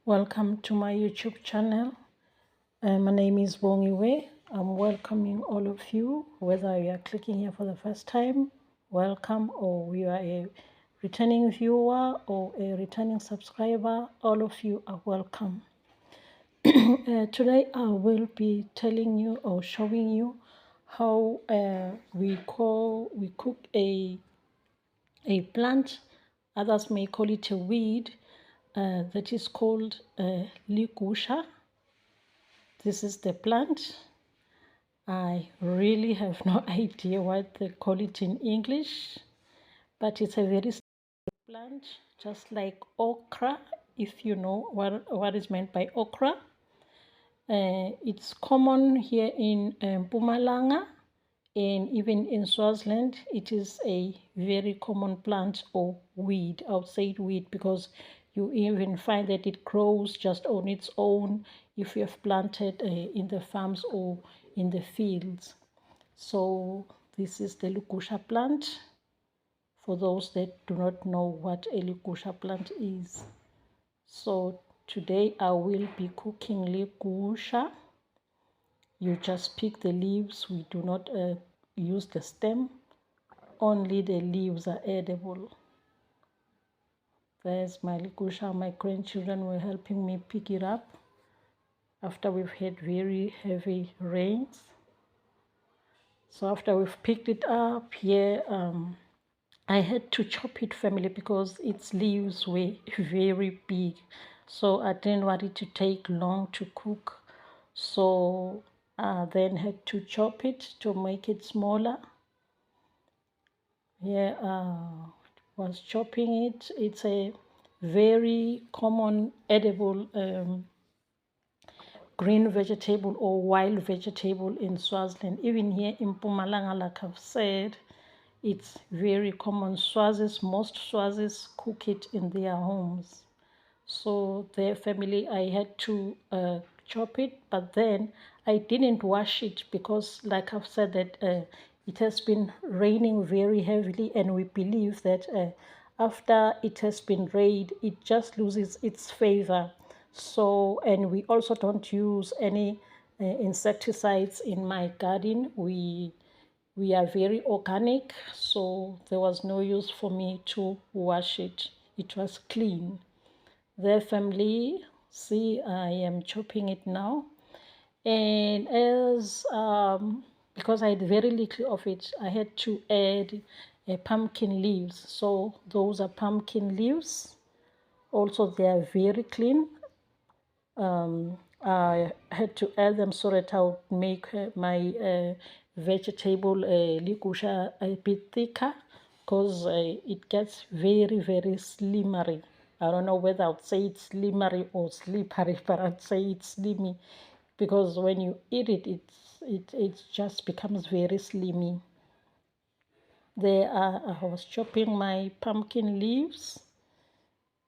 Welcome to my YouTube channel. My name is Bongiwe. I'm welcoming all of you, whether you are clicking here for the first time, welcome, or you are a returning viewer or a returning subscriber, all of you are welcome. Today I will be telling you or showing you how we cook a plant, others may call it a weed, that is called ligusha. This is the plant. I really have no idea what they call it in English, but it's a very simple plant, just like okra, if you know what is meant by okra. It's common here in Mpumalanga, and even in Swaziland. It is a very common plant or weed, outside weed, because you even find that it grows just on its own if you have planted in the farms or in the fields. So this is the ligusha plant, for those that do not know what a ligusha plant is. So today I will be cooking ligusha. You just pick the leaves. We do not use the stem. Only the leaves are edible. There's my ligusha. My grandchildren were helping me pick it up after we've had very heavy rains. So after we've picked it up here, I had to chop it, family, because its leaves were very big. So I didn't want it to take long to cook. So I then had to chop it to make it smaller. Here was chopping it. It's a very common edible green vegetable or wild vegetable in Swaziland. Even here in Mpumalanga, like I've said, it's very common. Most Swazis cook it in their homes. So their family, I had to chop it, but then I didn't wash it because, like I've said, that it has been raining very heavily, and we believe that after it has been rained, it just loses its flavor. So, and we also don't use any insecticides in my garden. We are very organic, so there was no use for me to wash it. It was clean. Their family, see, I am chopping it now, and as because I had very little of it, I had to add pumpkin leaves. So those are pumpkin leaves. Also, they are very clean. I had to add them so that I would make my vegetable ligusha a bit thicker, because it gets very slimmery. I don't know whether I would say it's slimmery or slippery, but I'd say it's slimy, because when you eat it, it just becomes very slimy. There I was chopping my pumpkin leaves,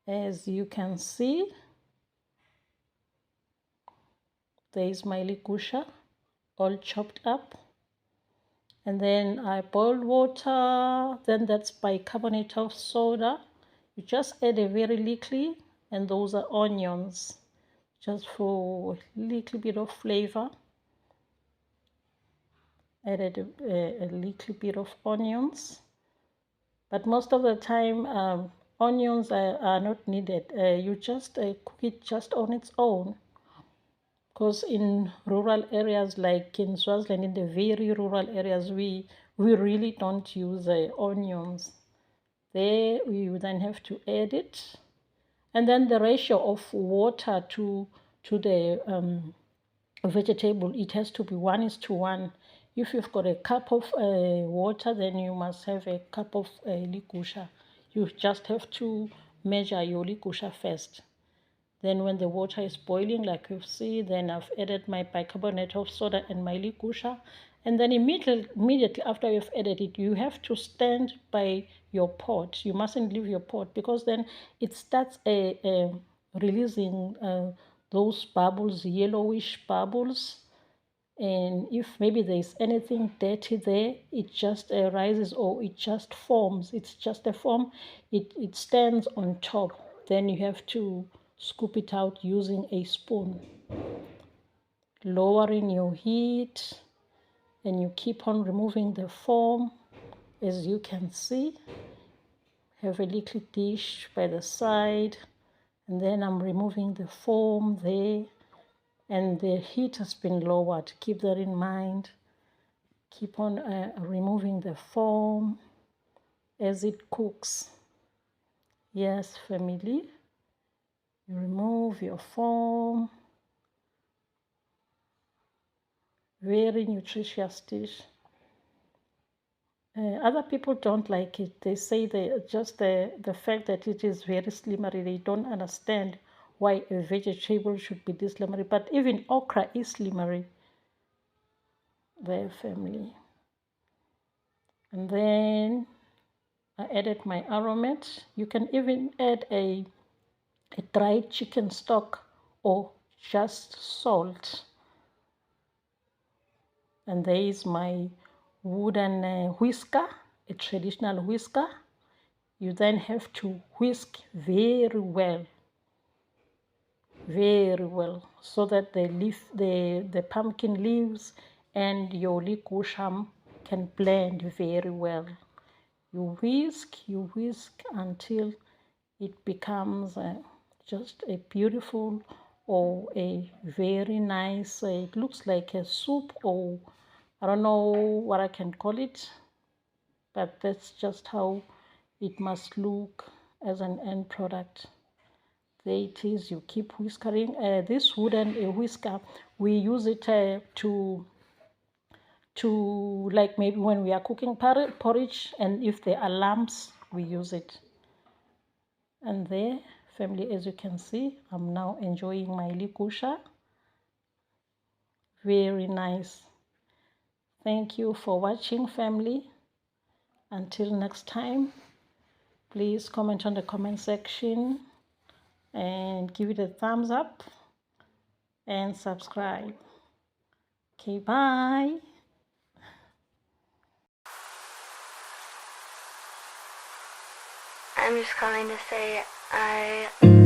as you can see. There is my ligusha, all chopped up. And then I boiled water, then that's bicarbonate of soda. You just add a very little, and those are onions, just for a little bit of flavor. Added a little bit of onions, but most of the time onions are not needed. You just cook it just on its own. Because in rural areas like in Swaziland, in the very rural areas, we really don't use onions. There we then have to add it, and then the ratio of water to the vegetable, it has to be 1:1. If you've got a cup of water, then you must have a cup of ligusha. You just have to measure your ligusha first. Then when the water is boiling, like you see, then I've added my bicarbonate of soda and my ligusha. And then immediately after you've added it, you have to stand by your pot. You mustn't leave your pot, because then it starts releasing those bubbles, yellowish bubbles. And if maybe there's anything dirty there, it just rises, or it just forms. It's just a form. It stands on top. Then you have to scoop it out using a spoon. Lowering your heat, and you keep on removing the foam. As you can see, have a little dish by the side, and then I'm removing the foam there, and the heat has been lowered. Keep that in mind. Keep on removing the foam as it cooks. Yes, family, you remove your foam. Very nutritious dish. Other people don't like it. They say just the fact that it is very slippery, they don't understand why a vegetable should be this slippery. But even okra is slippery, their family. And then I added my aromat. You can even add a dried chicken stock or just salt. And there is my wooden whisker, a traditional whisker. You then have to whisk very well, so that the pumpkin leaves and your likusham can blend very well. You whisk until it becomes just a beautiful or a very nice, it looks like a soup, or I don't know what I can call it, but that's just how it must look as an end product. There it is. You keep whiskering. This wooden whisker, we use it to like maybe when we are cooking porridge, and if there are lumps, we use it. And there, family, as you can see, I'm now enjoying my likusha. Very nice. Thank you for watching, family. Until next time, please comment on the comment section and give it a thumbs up and subscribe. Okay, bye. I'm just calling to say I